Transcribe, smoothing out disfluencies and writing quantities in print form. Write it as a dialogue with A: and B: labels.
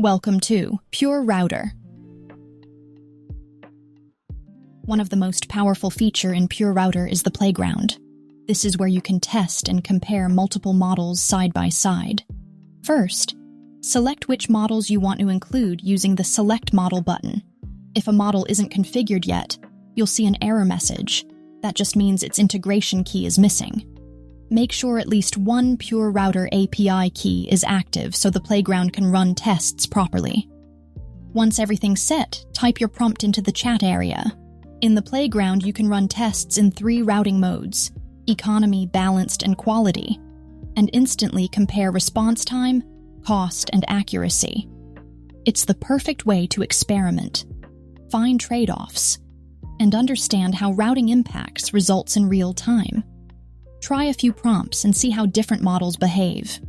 A: Welcome to PureRouter. One of the most powerful features in PureRouter is the Playground. This is where you can test and compare multiple models side by side. First, select which models you want to include using the Select Model button. If a model isn't configured yet, you'll see an error message. That just means its integration key is missing. Make sure at least one PureRouter API key is active so the Playground can run tests properly. Once everything's set, type your prompt into the chat area. In the Playground, you can run tests in 3 routing modes: economy, balanced, and quality, and instantly compare response time, cost, and accuracy. It's the perfect way to experiment, find trade-offs, and understand how routing impacts results in real time. Try a few prompts and see how different models behave.